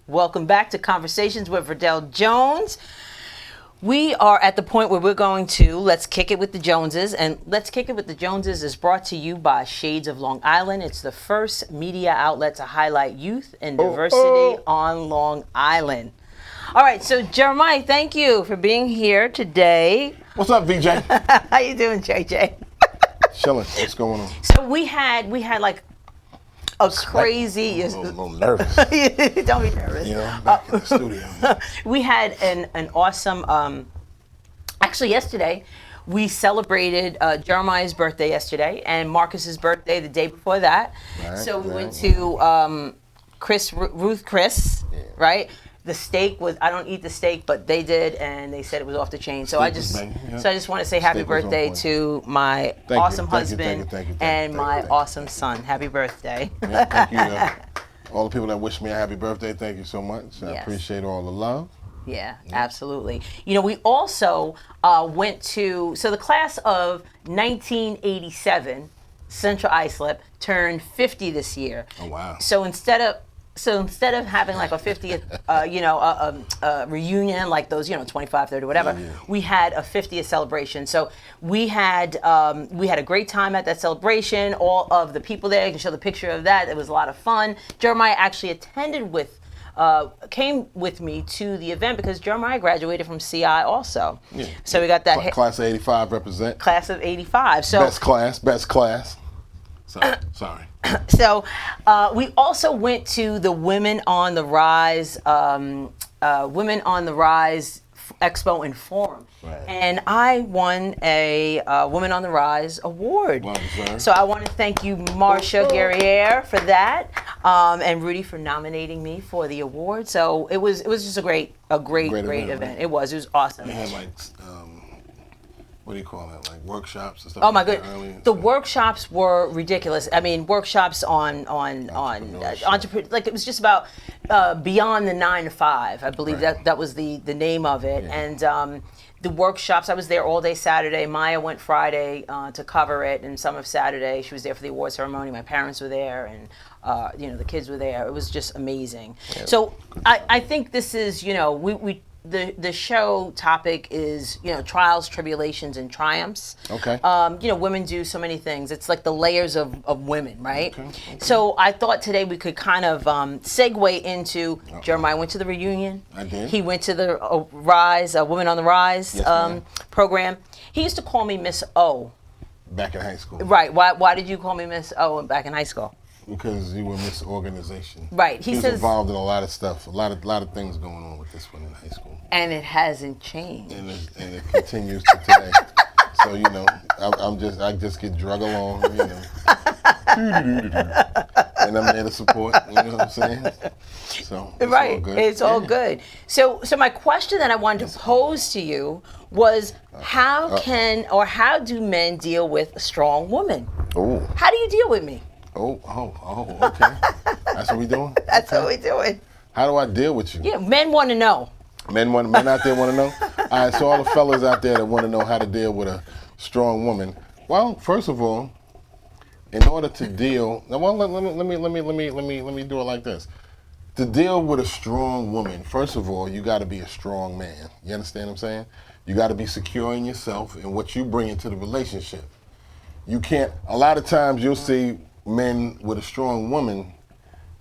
Welcome back to Conversations with Verdel Jones. We are at the point where we're going to Let's Kick It with the Joneses. And Let's Kick It with the Joneses is brought to you by Shades of Long Island. It's the first media outlet to highlight youth and diversity on Long Island. All right, so Jeremiah, thank you for being here today. What's up, VJ? How you doing, JJ? Chilling. What's going on? So we had like a crazy. I'm a little nervous. Don't be nervous. You know, back in the studio. We had an awesome. Actually, yesterday we celebrated Jeremiah's birthday yesterday, and Marcus's birthday the day before that. Right, so we right. went to Ruth Chris, right? The steak was, I don't eat the steak, but they did, and they said it was off the chain. So I just want to say happy Steak was on birthday point. to my Thank you, awesome thank you, husband thank you, and my thank you. awesome son. Happy birthday. Yeah, thank you to all the people that wish me a happy birthday. Thank you so much. I Yes. appreciate all the love. Yeah, absolutely. You know, we also went to, so the class of 1987, Central Islip, turned 50 this year. Oh, wow. So instead of having like a 50th, reunion like those, 25, 30, whatever, we had a 50th celebration. So we had a great time at that celebration. All of the people there, you can show the picture of that. It was a lot of fun. Jeremiah actually came with me to the event because Jeremiah graduated from CI also. Yeah. So we got that Class of 85 represent. Class of 85. So Best class. Sorry. So we also went to the Women on the Rise Expo and Forum. Right. And I won a Women on the Rise award. Well deserved. So I want to thank you, Marcia Guerriere, for that, and Rudy for nominating me for the award. So it was just a great event. Right? It was awesome. They had like, what do you call it? Like workshops and stuff. Oh my like that goodness! early and The stuff. workshops were ridiculous. I mean, workshops on entrepreneur. Like it was just about beyond the 9 to 5. I believe Right. that was the name of it, Yeah. and the workshops. I was there all day Saturday. Maya went Friday to cover it, and some of Saturday she was there for the award ceremony. My parents were there, and the kids were there. It was just amazing. Yeah. So I think this is, the show topic is, trials, tribulations, and triumphs. Okay. Women do so many things. It's like the layers of women, right? Okay. So I thought today we could kind of segue into, Jeremiah went to the reunion. I did. He went to the Rise, Women on the Rise program. He used to call me Miss O. Back in high school. Right. Why did you call me Miss O back in high school? Because you were misorganization. Right. He was involved in a lot of stuff, a lot of things going on with this one in high school. And it hasn't changed. And it continues to today. So I just get drug along, and I'm there to support. You know what I'm saying? So it's right. all good. It's all good. So my question that I wanted to pose to you was, how do men deal with a strong woman? Oh. How do you deal with me? Oh, okay. That's what we doing? That's what we doing. How do I deal with you? Yeah, men want to know. Men out there want to know? All right, so all the fellas out there that want to know how to deal with a strong woman. Well, first of all, in order to deal, let me do it like this. To deal with a strong woman, first of all, you got to be a strong man. You understand what I'm saying? You got to be secure in yourself and what you bring into the relationship. You can't, a lot of times you'll see men with a strong woman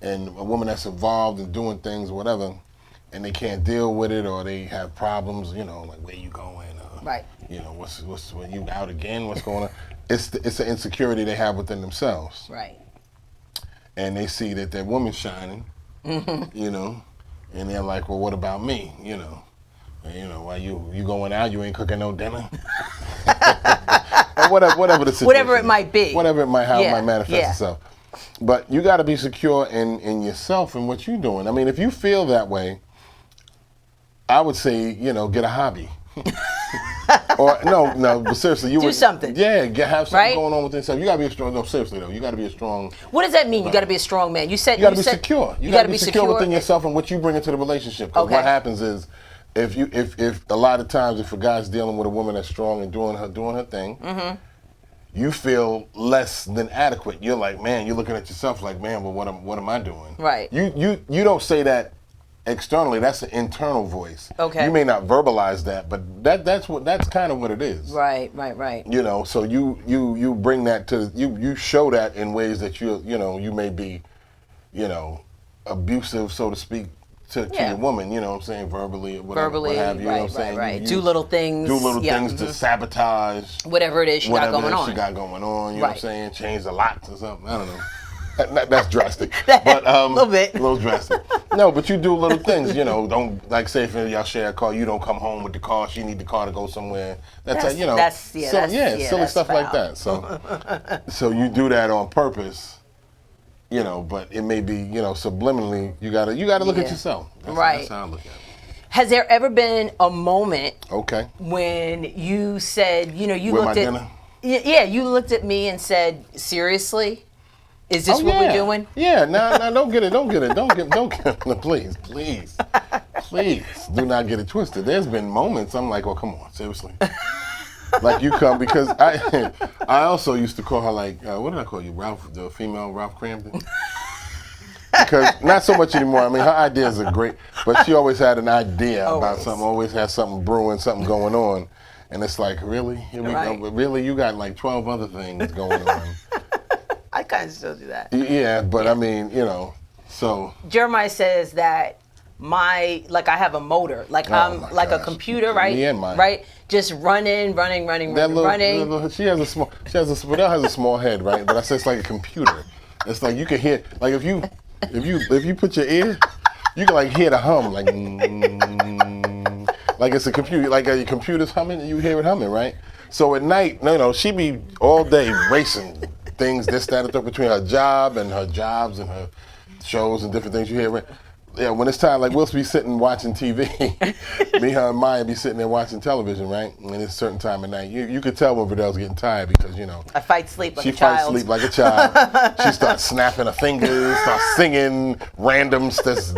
and a woman that's involved in doing things or whatever, and they can't deal with it, or they have problems, like where you going, right? What's when you out again? What's going on? It's an insecurity they have within themselves, right? And they see that their woman's shining, and they're like, well, what about me? While you going out, you ain't cooking no dinner. Or whatever the situation. Whatever it might be. Whatever it might manifest itself. But you got to be secure in yourself and what you're doing. I mean, if you feel that way, I would say, get a hobby. Or no, but seriously, do something. Yeah, have something going on with yourself. You got to be a strong. No, seriously though, you got to be a strong. What does that mean? You got to be a strong man. You said you got to be secure. You got to be secure within yourself and what you bring into the relationship. Because what happens is, if a lot of times if a guy's dealing with a woman that's strong and doing her thing, you feel less than adequate. You're like, man, you're looking at yourself like, man, well, what am I doing? Right. You don't say that externally. That's an internal voice. Okay. You may not verbalize that, but that's kind of what it is. Right. So you bring that to you show that in ways that you may be, abusive, so to speak, to your woman, what I'm saying, verbally, or whatever, what have you, right, know what I'm saying? Right. Do little things. To sabotage whatever it is she got going on. You know what I'm saying? Change the locks or something. I don't know. That's drastic. But a little bit. A little drastic. No, but you do little things, don't, like say if y'all share a car, you don't come home with the car, she need the car to go somewhere. That's silly stuff foul. Like that. So you do that on purpose. But it may be, subliminally, you gotta look at yourself. That's how I look at it. Has there ever been a moment when you said, you with looked at dinner? Yeah, you looked at me and said, seriously? Is this what we're doing? Yeah, don't get it. No, please, do not get it twisted. There's been moments I'm like, oh, come on, seriously. Like you come, because I also used to call her like, what did I call you, Ralph, the female Ralph Cramden? Because not so much anymore. I mean, her ideas are great, but she always had an idea about something, always had something brewing, something going on. And it's like, really? Here we go. Really? You got like 12 other things going on. I kind of still do that. Yeah, but I mean, so. Jeremiah says that I have a motor, like I'm like a computer, right? Me and mine. Right? Just running. Verdel has a small head, right? But I say it's like a computer. It's like you can hear, like if you put your ear, you can like hear the hum, like like it's a computer, like your computer's humming, and you hear it humming, right? So at night, she be all day racing things, this, that, and that, between her job and her jobs and her shows and different things you hear. Yeah, when it's time, like we'll be sitting watching TV. Me, her, and Maya be sitting there watching television, right? And it's a certain time of night. You could tell when Verdel's getting tired because, you know. I fight sleep like She a child. fights sleep like a child. She starts snapping her fingers, starts singing random,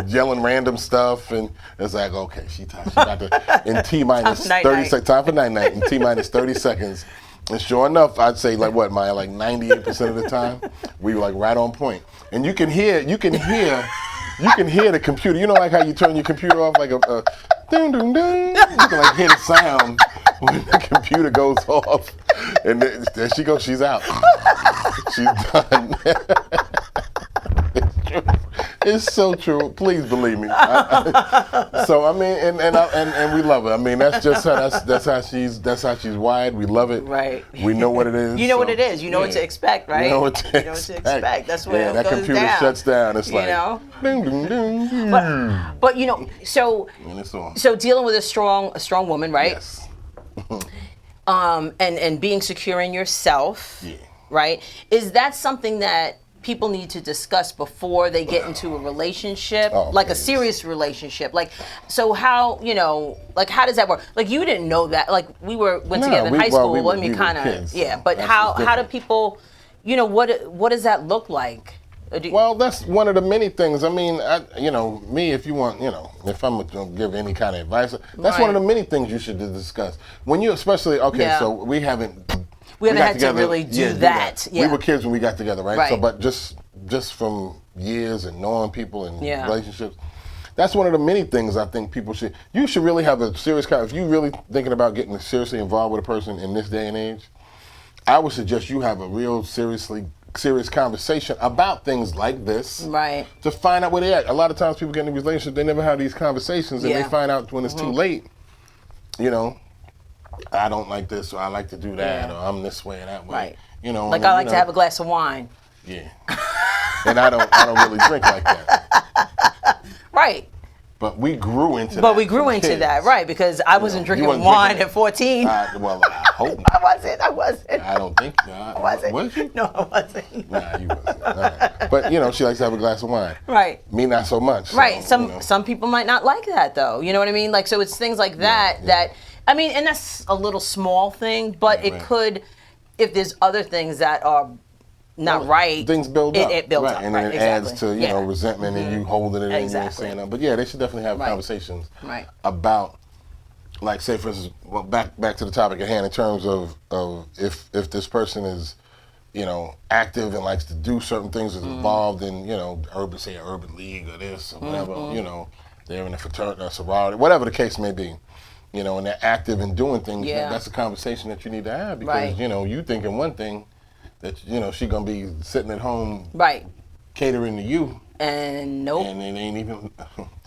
yelling random stuff. And it's like, okay, she tired. She about to, in T-minus 30 seconds, time for night-night, in T-minus 30 seconds. And sure enough, I'd say like what, Maya, like 98% of the time, we were like right on point. And you can hear the computer. You know, like how you turn your computer off, like a ding, ding, ding. You can like hear the sound when the computer goes off, and there she goes. She's out. She's done. It's true. It's so true. Please believe me. So I mean, and we love it. I mean, that's just her. That's how she's wired. We love it. Right. We know what it is. You know what it is. You know what to expect, right? You know what to expect. That's what it that goes computer down. shuts down. It's like, know? ding, ding, ding. But you know, so And it's on. so dealing with a strong woman, right? Yes. And being secure in yourself, Yeah. right? Is that something that people need to discuss before they get into a relationship, like a please. serious relationship? Like, so how, you know, like how does that work? Like you didn't know that. Like we went together in high school. we were kind of, kids, yeah. so But that's how what's do different. people, you know, what does that look like? Well, that's one of the many things. I mean, me, if you want, if I'm going to give any kind of advice, that's one of the many things you should discuss. When you, especially, so we haven't had got to together- really do yeah, that. Yeah. We were kids when we got together, right? Right. So, but just from years and knowing people and Yeah. relationships, that's one of the many things I think you should really have a serious if you really thinking about getting seriously involved with a person in this day and age, I would suggest you have a real serious conversation about things like this. Right. To find out where they're at. A lot of times people get in relationships, they never have these conversations and Yeah. they find out when it's too late, I don't like this or I like to do that or I'm this way or that way. Right. Like I like to have a glass of wine. Yeah. And I don't really drink like that. Right. But we grew into that. But we grew from into kids. that, right? Because I wasn't drinking wasn't wine drinking at 14. Well, I hope not. I wasn't. I don't think I wasn't. Was you? No, I wasn't. Nah, you wasn't. All right. But she likes to have a glass of wine. Right. Me, not so much. Right. So, Some people might not like that though. You know what I mean? Like, so it's things like that that, I mean, and that's a little small thing, but it could, if there's other things that are not right. Things build up. It builds right. up. And right, then it exactly. adds to, resentment and you holding it in Exactly. and saying that. But yeah, they should definitely have conversations Right. about, like, say for instance, well, back to the topic at hand in terms of if this person is, active and likes to do certain things, is involved in, urban league or this or whatever, they're in a fraternity or sorority, whatever the case may be. And they're active in doing things, that's a conversation that you need to have because, you thinking one thing, that she gonna be sitting at home catering to you And nope. and it ain't even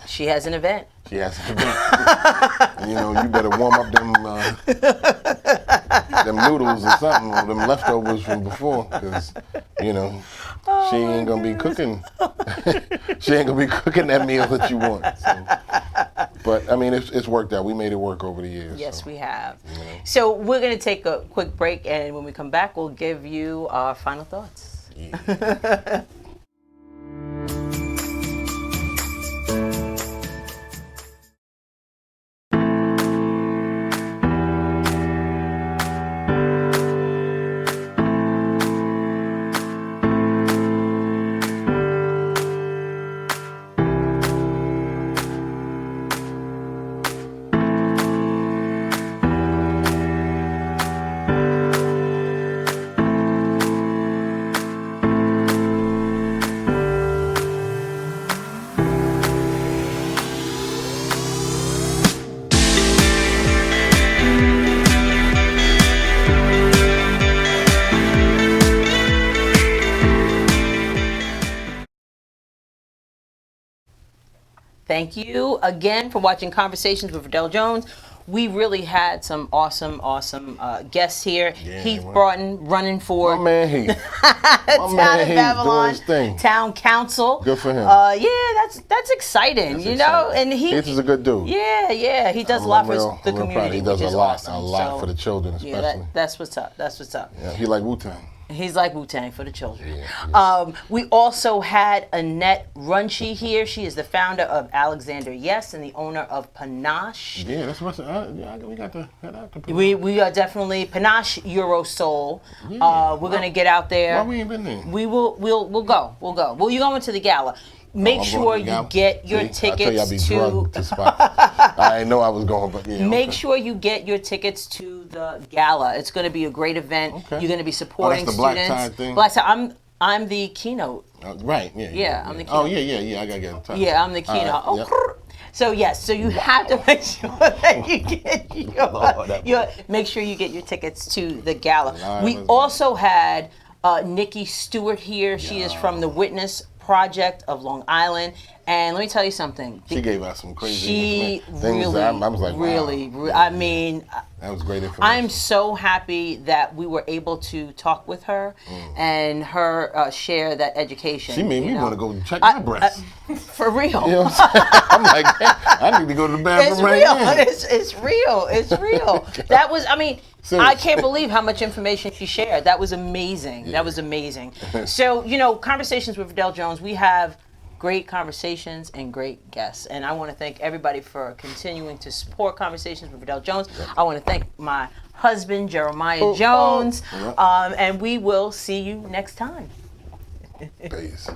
She has an event. she has an event. You better warm up them noodles or something or them leftovers from before because she ain't gonna be cooking she ain't gonna be cooking that meal that you want. So. But I mean, it's worked out. We made it work over the years. Yes, so. we have. So we're going to take a quick break, and when we come back, we'll give you our final thoughts. Yeah. Thank you again for watching Conversations with Verdel Jones. We really had some awesome guests here. Yeah, Heath well. Broughton running for My man Heath. Town man of Heath Babylon doing his thing. Town Council. Good for him. Yeah, that's exciting. That's you know, exciting. and Heath is a good dude. Yeah, he does a lot for the I'm real proud. community. He does which a is lot, awesome. a lot So, for the children, especially. Yeah, that's what's up. That's what's up. Yeah, he like Wu-Tang. He's like Wu-Tang for the children. We also had Annette Runchi here. She is the founder of Alexander Yes and the owner of Panache. Yeah, that's what we got to head out to. We are definitely Panache Eurosol. We're gonna get out there. Why we ain't been there? We'll go. Well, you're going to the gala. Make sure you get your tickets I tell you, I be drugged to spots. I didn't know I was going, but yeah. Make sure you get your tickets to the gala. It's going to be a great event. Okay. You're going to be supporting that's the black students. tie thing? Black tie. I'm the keynote. Right. Yeah. I'm the Oh keynote. yeah. I gotta get in touch. Yeah, I'm the keynote. All right, Oh, so yes, so you have to make sure that you get make sure you get your tickets to the gala. We also had Nikki Stewart here. She is from the Witness Project of Long Island, and let me tell you something. She gave us some crazy She things. really, I was like, wow. I mean, that was great information. I'm so happy that we were able to talk with her and her share that education. She made me know. want to go check my breasts. For real. You know what I'm saying? I'm like, I need to go to the bathroom It's right real. now. It's real. It's real. That was, I mean, I can't believe how much information she shared. That was amazing. Yeah. That was amazing. So, Conversations with Verdel Jones, we have great conversations and great guests. And I want to thank everybody for continuing to support Conversations with Verdel Jones. I want to thank my husband, Jeremiah Jones. And we will see you next time. Peace.